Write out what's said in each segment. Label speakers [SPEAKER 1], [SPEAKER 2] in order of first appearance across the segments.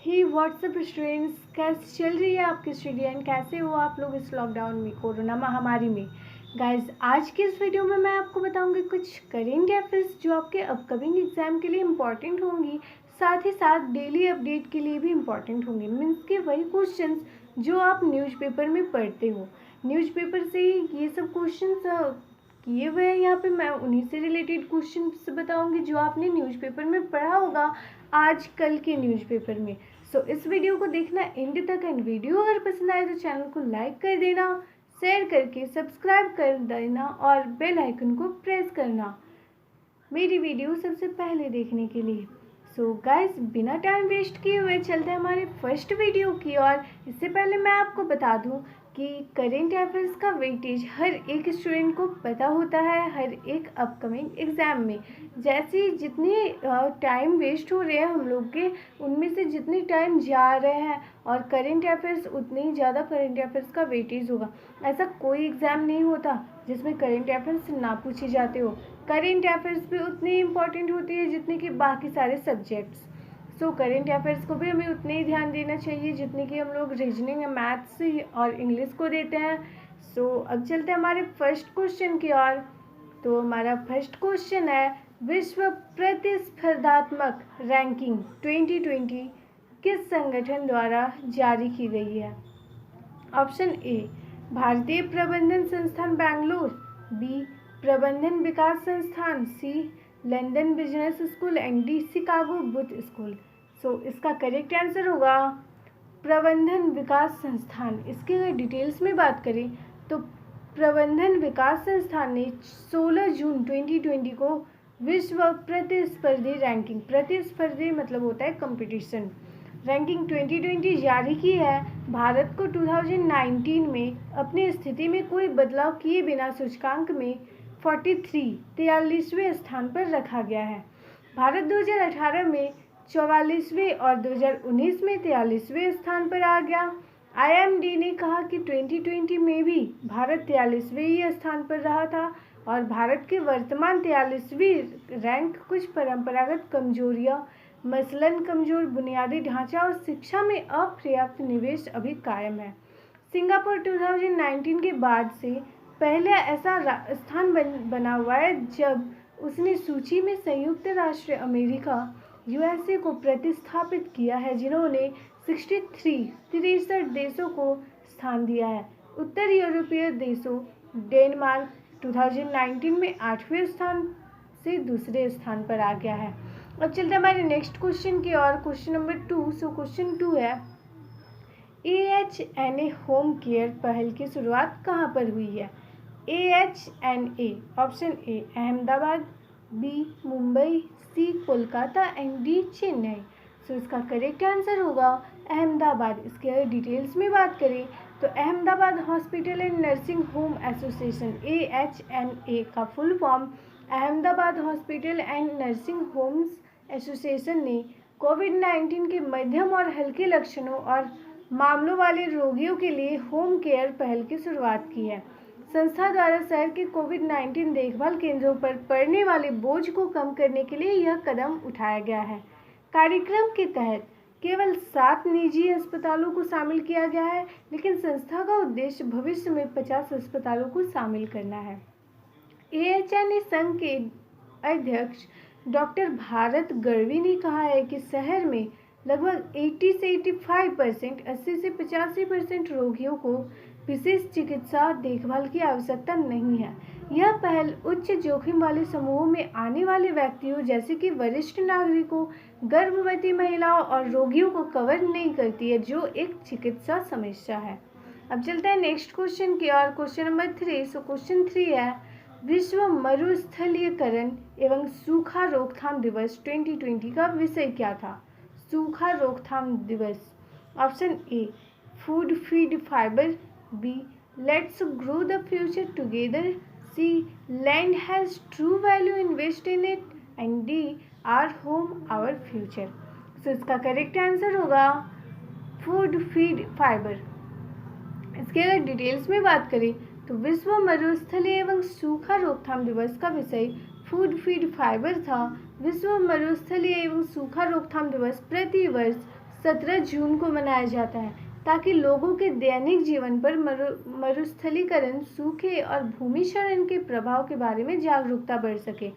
[SPEAKER 1] ही WhatsApp students, कैसे चल रही है आपकी स्टडी एंड कैसे हो आप लोग इस लॉकडाउन में, कोरोना महामारी में। गाइज, आज के इस वीडियो में मैं आपको बताऊंगी कुछ करेंट अफेयर्स जो आपके अपकमिंग एग्जाम के लिए इम्पॉर्टेंट होंगी, साथ ही साथ डेली अपडेट के लिए भी इम्पॉर्टेंट होंगे। मीन्स के वही क्वेश्चंस जो आप न्यूज़पेपर में पढ़ते हो, न्यूज़पेपर से ही ये सब क्वेश्चंस किए हुए हैं। यहाँ पे मैं उन्हीं से रिलेटेड क्वेश्चंस बताऊंगी जो आपने न्यूज़पेपर में पढ़ा होगा आज कल के न्यूज़पेपर में। सो इस वीडियो को देखना एंड तक, एंड वीडियो अगर पसंद आए तो चैनल को लाइक कर देना, शेयर करके सब्सक्राइब कर देना और बेल आइकन को प्रेस करना मेरी वीडियो सबसे पहले देखने के लिए। सो गाइस, बिना टाइम वेस्ट किए हुए चलते हैं हमारे फर्स्ट वीडियो की ओर। इससे पहले मैं आपको बता दूं कि करेंट अफेयर्स का वेटेज हर एक स्टूडेंट को पता होता है हर एक अपकमिंग एग्ज़ाम में। जैसे जितने टाइम वेस्ट हो रहे हैं हम लोग के, उनमें से जितने टाइम जा रहे हैं और करेंट अफेयर्स उतने ही ज़्यादा करेंट अफेयर्स का वेटेज होगा। ऐसा कोई एग्ज़ाम नहीं होता जिसमें करेंट अफेयर्स ना पूछे जाते हो। करेंट अफेयर्स भी उतनी इम्पॉर्टेंट होती है जितने कि बाकी सारे सब्जेक्ट्स। सो करेंट अफेयर्स को भी हमें उतने ही ध्यान देना चाहिए जितने कि हम लोग रीजनिंग, मैथ्स और इंग्लिश को देते हैं। सो अब चलते हैं हमारे फर्स्ट क्वेश्चन की ओर। तो हमारा फर्स्ट क्वेश्चन है, विश्व प्रतिस्पर्धात्मक रैंकिंग 2020 किस संगठन द्वारा जारी की गई है? ऑप्शन ए, भारतीय प्रबंधन संस्थान बेंगलुरु, बी, प्रबंधन विकास संस्थान, C, London business school and D, Chicago Booth school. So इसका करेक्ट आंसर होगा प्रबंधन विकास संस्थान। इसके अगर डिटेल्स में बात करें तो प्रबंधन विकास संस्थान ने 16 जून 2020 को विश्व प्रतिस्पर्धी रैंकिंग, प्रतिस्पर्धी मतलब होता है कंपटीशन, रैंकिंग 2020 जारी की है। भारत को 2019 में अपनी स्थिति में कोई बदलाव किए बिना सूचकांक में 43वें स्थान पर रखा गया है। भारत 2018 में 44वें और 2019 में 43वें स्थान पर आ गया। IMD ने कहा कि 2020 में भी भारत 43वें ही स्थान पर रहा था और भारत के वर्तमान 43वीं रैंक कुछ परंपरागत कमजोरियां, मसलन कमजोर बुनियादी ढांचा और शिक्षा में अपर्याप्त निवेश अभी कायम है। सिंगापुर 2019 के बाद से पहले ऐसा स्थान बना हुआ है जब उसने सूची में संयुक्त राष्ट्र अमेरिका USA को प्रतिस्थापित किया है, जिन्होंने 63 देशों को स्थान दिया है। उत्तर यूरोपीय देशों डेनमार्क 2019 में 8वें स्थान से दूसरे स्थान पर आ गया है। अब चलते हैं हमारे नेक्स्ट क्वेश्चन की और, क्वेश्चन नंबर 2। सो क्वेश्चन 2 है, AHNA होम केयर पहल की शुरुआत कहाँ पर हुई है? AHNA, option A Ahmedabad, B Mumbai, C Kolkata and D Chennai. So इसका करेक्ट आंसर होगा अहमदाबाद। इसके अगर डिटेल्स में बात करें तो Ahmedabad hospital and nursing home association, AHNA का full form Ahmedabad hospital and nursing homes association ने कोविड-19 के मध्यम और हल्के लक्षणों और मामलों वाले रोगियों के लिए होम केयर पहल की शुरुआत की है। संस्था द्वारा शहर के कोविड-19 देखभाल केंद्रों पर पड़ने वाले बोझ को कम करने के लिए यह कदम उठाया गया है। कार्यक्रम के तहत केवल 7 निजी अस्पतालों को शामिल किया गया है, लेकिन संस्था का उद्देश्य भविष्य में 50 अस्पतालों को शामिल करना है। AHNA संघ के अध्यक्ष डॉक्टर भारत गढ़वी ने कहा है कि शहर में लगभग 80 से 85%, 80 से 85% रोगियों को विशेष चिकित्सा देखभाल की आवश्यकता नहीं है। यह पहल उच्च जोखिम वाले समूहों में आने वाले व्यक्तियों जैसे कि वरिष्ठ नागरिकों, गर्भवती महिलाओं और रोगियों को कवर नहीं करती है, जो एक चिकित्सा समस्या है। अब चलते हैं नेक्स्ट क्वेश्चन की और, क्वेश्चन नंबर 3। सो क्वेश्चन 3 है, विश्व मरुस्थलीकरण एवं सूखा रोकथाम दिवस 2020 का विषय क्या था? सूखा रोकथाम दिवस, option A food feed fibre, B let's grow the future together, C land has true value invest in it and D our home our future. So इसका करेक्ट आंसर होगा फूड फीड फाइबर। इसके अगर details में बात करें तो विश्व मरुस्थलीय एवं सूखा रोकथाम दिवस का विषय फूड फीड फाइबर था। विश्व मरुस्थलीय एवं सूखा रोकथाम दिवस प्रति वर्ष 17 जून को मनाया जाता है ताकि लोगों के दैनिक जीवन पर मरुस्थलीकरण, सूखे और भूमि क्षरण के प्रभाव के बारे में जागरूकता बढ़ सके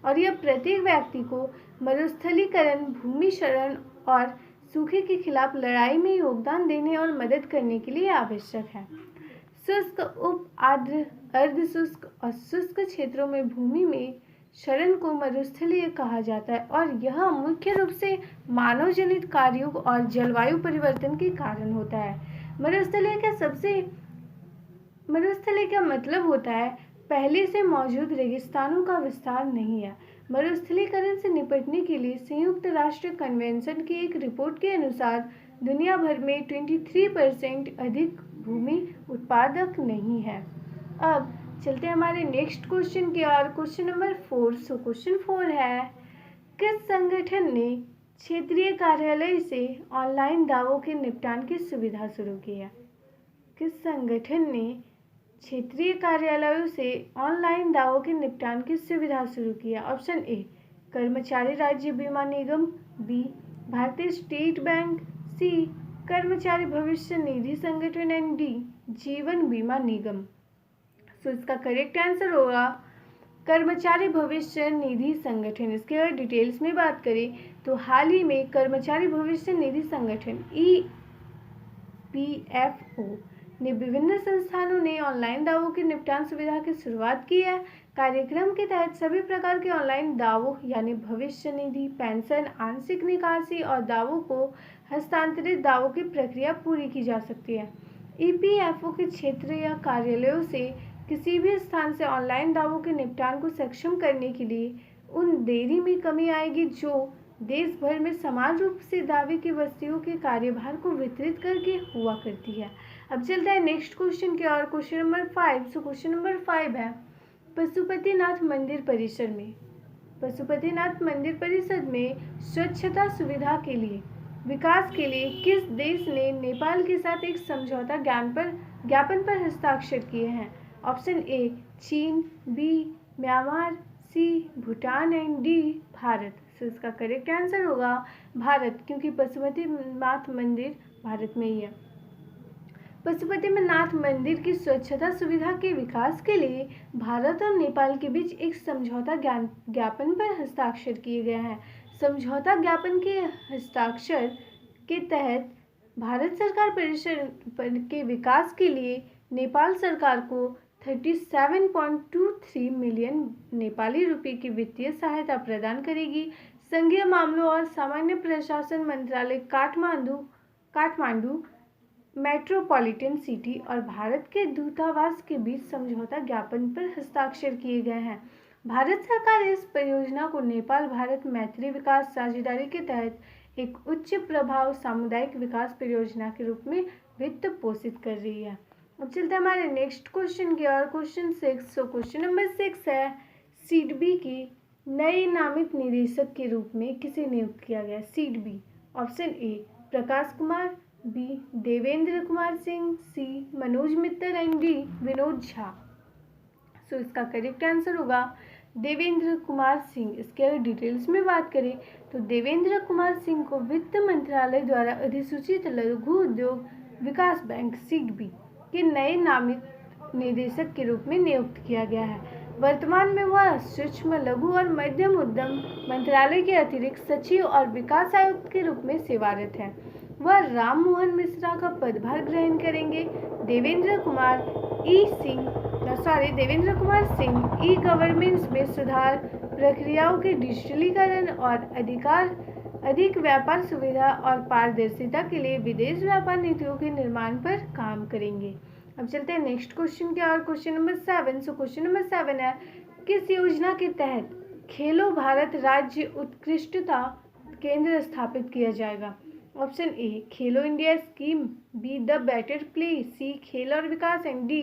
[SPEAKER 1] और यह प्रत्येक व्यक्ति को मरुस्थलीकरण, भूमि क्षरण और सूखे के खिलाफ लड़ाई में योगदान देने और मदद करने के लिए आवश्यक है। शुष्क, उप आर्द्र, अर्ध शुष्क और शुष्क क्षेत्रों में भूमि में क्षरण को मरुस्थलीय कहा जाता है और यह मुख्य रूप से मानव जनित कार्यों और जलवायु परिवर्तन के कारण होता है। मरुस्थलीय का मतलब होता है पहले से मौजूद रेगिस्तानों का विस्तार नहीं है। मरुस्थलीकरण से निपटने के लिए संयुक्त राष्ट्र कन्वेंशन की एक रिपोर्ट के अनुसार दुनिया भर में 23% अधिक भूमि उत्पादक नहीं है। अब चलते हैं हमारे नेक्स्ट क्वेश्चन की ओर। Question number 4। सो क्वेश्चन 4 है, किस संगठन ने क्षेत्रीय कार्यालय से ऑनलाइन दावों के निपटान की सुविधा शुरू की है? किस संगठन ने क्षेत्रीय कार्यालयों से ऑनलाइन दावों के निपटान की सुविधा शुरू की है? ऑप्शन ए, कर्मचारी राज्य बीमा निगम, बी, भारतीय स्टेट बैंक, सी, कर्मचारी भविष्य निधि संगठन एंड डी, जीवन बीमा निगम। तो इसका करेक्ट आंसर होगा कर्मचारी भविष्य निधि संगठन। इसके अगर डिटेल्स में बात करें तो हाल ही में कर्मचारी भविष्य निधि संगठन EPFO ने विभिन्न संस्थानों ने ऑनलाइन दावों के निपटान सुविधा की शुरुआत की है। कार्यक्रम के तहत सभी प्रकार के ऑनलाइन दावों यानी भविष्य निधि, पेंशन, आंशिक निकासी और दावों को हस्तांतरित दावों की प्रक्रिया पूरी की जा सकती है। EPFO के क्षेत्र या कार्यालयों से किसी भी स्थान से ऑनलाइन दावों के निपटान को सक्षम करने के लिए उन देरी में कमी आएगी जो देश भर में समान रूप से दावे की वस्तुओं के कार्यभार को वितरित करके हुआ करती है। अब चलता है नेक्स्ट क्वेश्चन की ओर। Question number 5। So question number 5 है, पशुपतिनाथ मंदिर परिसर में स्वच्छता सुविधा के लिए विकास के लिए किस देश ने नेपाल के साथ एक समझौता ज्ञापन पर हस्ताक्षर किए हैं? ऑप्शन ए, चीन, B, Myanmar, C, Bhutan and D, Bharat. तो इसका करेक्ट आंसर होगा भारत, क्योंकि पशुपतिनाथ मंदिर भारत में ही है। पशुपतिनाथ मंदिर की स्वच्छता सुविधा के विकास के लिए भारत और नेपाल के बीच एक समझौता ज्ञापन पर हस्ताक्षर किए गए हैं। समझौता ज्ञापन के हस्ताक्षर के तहत भारत सरकार परिसर के विकास के लिए नेपाल सरकार को 37.23 मिलियन नेपाली रुपये की वित्तीय सहायता प्रदान करेगी। संघीय मामलों और सामान्य प्रशासन मंत्रालय काठमांडू मेट्रोपॉलिटन सिटी और भारत के दूतावास के बीच समझौता ज्ञापन पर हस्ताक्षर किए गए हैं। भारत सरकार इस परियोजना को नेपाल भारत मैत्री विकास साझेदारी के तहत एक उच्च प्रभाव सामुदायिक विकास परियोजना के रूप में वित्त पोषित कर रही है। अब चलते हैं हमारे नेक्स्ट क्वेश्चन की ओर। क्वेश्चन 6। सो क्वेश्चन नंबर 6 है, सीडबी के नए नामित निदेशक के रूप में किसे नियुक्त किया गया? SIDBI. Option A, Prakash Kumar, B, Devendra Kumar Singh, C, Manoj Mittal and D, Vinod Jha. So इसका करेक्ट आंसर होगा देवेंद्र कुमार सिंह। इसके अगर डिटेल्स में बात करें तो देवेंद्र कुमार सिंह को वित्त मंत्रालय द्वारा अधिसूचित लघु उद्योग विकास बैंक सीडबी के नए नामित निदेशक के रूप में नियुक्त किया गया है। वर्तमान में वह सूक्ष्म, लघु और मध्यम उद्यम मंत्रालय के अतिरिक्त सचिव और विकास आयुक्त के रूप में सेवारत है। वह राम मोहन मिश्रा का पदभार ग्रहण करेंगे। देवेंद्र कुमार सिंह ई गवर्नेंस में सुधार, प्रक्रियाओं के डिजिटलीकरण और अधिक व्यापार सुविधा और पारदर्शिता के लिए विदेश व्यापार नीतियों के निर्माण पर काम करेंगे। अब चलते हैं नेक्स्ट क्वेश्चन की ओर। Question number 7। So question number 7 है, किस योजना के तहत खेलो भारत राज्य उत्कृष्टता केंद्र स्थापित किया जाएगा? Option A, Khelo India scheme, B, the better play, C, खेल और विकास एंड डी,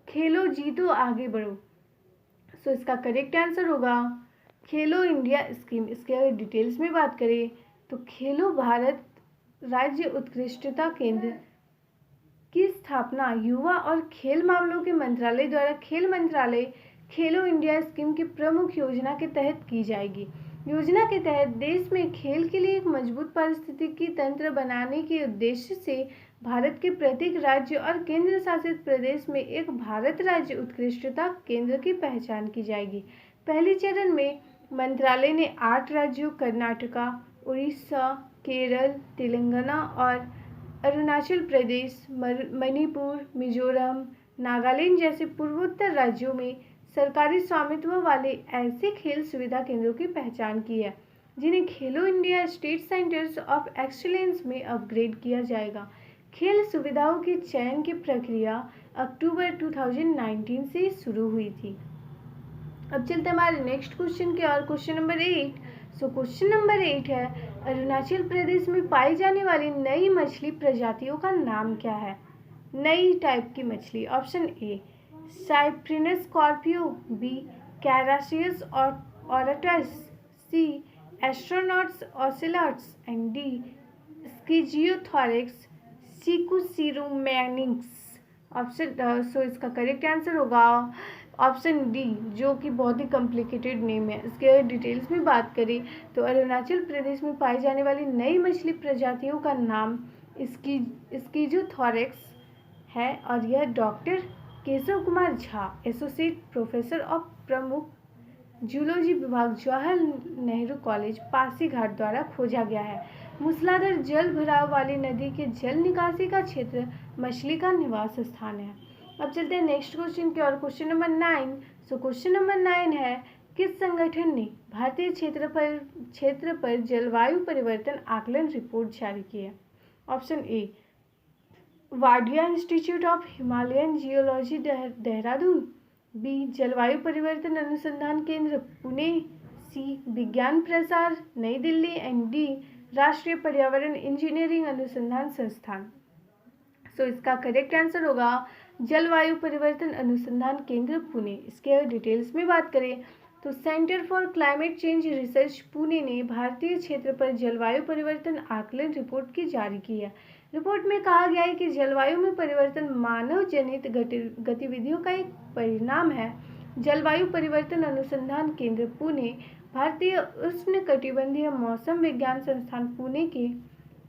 [SPEAKER 1] खेलो जीतो आगे बढ़ो। सो इसका करेक्ट आंसर होगा खेलो इंडिया स्कीम। इसके अगर डिटेल्स में बात करें तो खेलो भारत राज्य उत्कृष्टता केंद्र की स्थापना युवा और खेल मामलों के मंत्रालय द्वारा खेल मंत्रालय खेलो इंडिया स्कीम की प्रमुख योजना के तहत की जाएगी। योजना के तहत देश में खेल के लिए एक मजबूत पारिस्थितिकी तंत्र बनाने के उद्देश्य से भारत के प्रत्येक राज्य और केंद्र शासित प्रदेश में एक भारत राज्य उत्कृष्टता केंद्र की पहचान की जाएगी। पहले चरण में मंत्रालय ने 8 राज्यों कर्नाटका, उड़ीसा, केरल, तेलंगाना और अरुणाचल प्रदेश, मणिपुर, मिजोरम, नागालैंड जैसे पूर्वोत्तर राज्यों में सरकारी स्वामित्व वाले ऐसे खेल सुविधा केंद्रों की पहचान की है जिन्हें खेलो India state centres of excellence में अपग्रेड किया जाएगा। खेल सुविधाओं के चयन की प्रक्रिया अक्टूबर 2019 से शुरू हुई थी। अब चलते हमारे नेक्स्ट क्वेश्चन की और क्वेश्चन नंबर 8। क्वेश्चन नंबर 8 है, अरुणाचल प्रदेश में पाई जाने वाली नई मछली प्रजातियों का नाम क्या है? नई टाइप की मछली। Option A Cyprinus scorpio, B Carassius auratus, C Astronotus ocellatus and D Schizothorax sikusirumanicus. Option इसका करेक्ट आंसर होगा ऑप्शन डी, जो कि बहुत ही कॉम्प्लिकेटेड नेम है। इसके डिटेल्स में बात करें तो अरुणाचल प्रदेश में पाई जाने वाली नई मछली प्रजातियों का नाम स्किजियोथोरिक्स है और यह doctor Keshav Kumar Jha, associate professor of प्रमुख जूलॉजी विभाग, जवाहर नेहरू कॉलेज, पासीघाट द्वारा खोजा गया है। मूसलाधार जल भराव वाली नदी के जल निकासी का क्षेत्र मछली का निवास स्थान है। अब चलते हैं नेक्स्ट क्वेश्चन की और क्वेश्चन नंबर 9। क्वेश्चन नंबर 9 है, किस संगठन ने भारतीय क्षेत्र पर जलवायु परिवर्तन आकलन रिपोर्ट जारी की है? Option A Wadia Institute of Himalayan Geology Dehradun, B जलवायु परिवर्तन अनुसंधान केंद्र पुणे, सी विज्ञान प्रसार नई दिल्ली एंड डी राष्ट्रीय पर्यावरण इंजीनियरिंग अनुसंधान संस्थान। इसका करेक्ट आंसर होगा जलवायु परिवर्तन अनुसंधान केंद्र पुणे। इसके डिटेल्स में बात करें तो centre for climate change research Pune ने भारतीय क्षेत्र पर जलवायु परिवर्तन आकलन रिपोर्ट की जारी की है। रिपोर्ट में कहा गया है कि जलवायु में परिवर्तन मानव जनित गतिविधियों का एक परिणाम है। जलवायु परिवर्तन अनुसंधान केंद्र पुणे भारतीय उष्णकटिबंधीय मौसम विज्ञान संस्थान पुणे के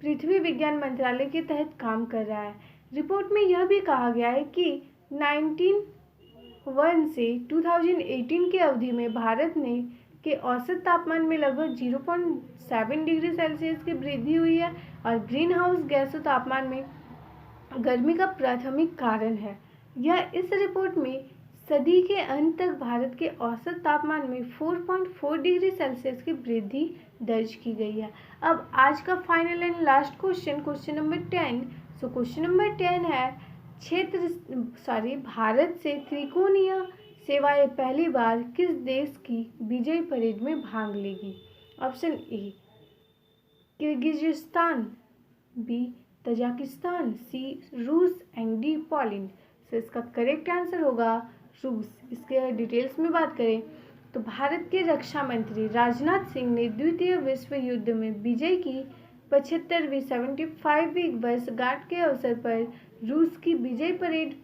[SPEAKER 1] पृथ्वी विज्ञान मंत्रालय के तहत काम कर रहा है। रिपोर्ट में यह भी कहा गया है कि 1901 से 2018 की अवधि में भारत के औसत तापमान में लगभग 0.7 डिग्री सेल्सियस की वृद्धि हुई है और ग्रीन हाउस गैसों तापमान में गर्मी का प्राथमिक कारण है। यह इस रिपोर्ट में सदी के अंत तक भारत के औसत तापमान में 4.4 डिग्री सेल्सियस की वृद्धि दर्ज की गई है। अब आज का final and last question number 10। Question number 10 है, भारत से त्रिकोणीय सेवाएं पहली बार किस देश की विजय परेड में भाग लेगी? Option A Kyrgyzstan, B Tajikistan, C रूस एंड डी पोलैंड। इसका करेक्ट आंसर होगा रूस। इसके डिटेल्स में बात करें तो भारत के रक्षा मंत्री राजनाथ सिंह ने द्वितीय विश्व युद्ध में विजय की 75वीं 75वीं वर्षगांठ के अवसर पर रूस की विजय परेड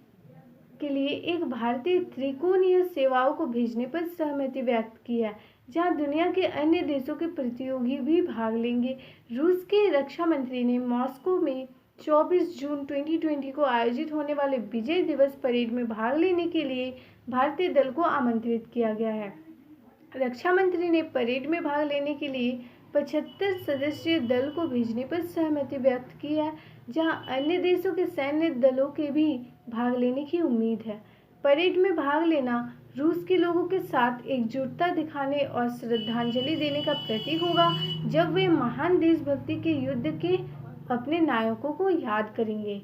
[SPEAKER 1] के लिए एक भारतीय त्रिकोणीय सेवाओं को भेजने पर सहमति व्यक्त की है, जहां दुनिया के अन्य देशों के प्रतियोगी भी भाग लेंगे। रूस के रक्षा मंत्री ने मॉस्को में 24 जून 2020 को आयोजित होने वाले विजय दिवस परेड में भाग लेने के लिए भारतीय दल को आमंत्रित किया गया है। रक्षा मंत्री ने परेड में भाग लेने के लिए 75 सदस्यीय दल को भेजने पर सहमति व्यक्त की है, जहां अन्य देशों के सैन्य दलों के भी भाग लेने की उम्मीद है। परेड में भाग लेना रूस के लोगों के साथ एकजुटता दिखाने और श्रद्धांजलि देने का प्रतीक होगा, जब वे महान देशभक्ति के युद्ध के अपने नायकों को याद करेंगे।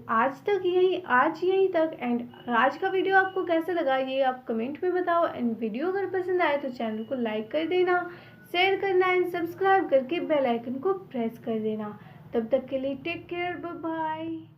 [SPEAKER 1] आज यहीं तक एंड आज का वीडियो आपको कैसा लगा ये आप कमेंट में बताओ। एंड वीडियो अगर पसंद आए तो चैनल को लाइक कर देना, शेयर करना एंड सब्सक्राइब करके बेल आइकन को प्रेस कर देना। तब तक के लिए टेक केयर, बाय बाय।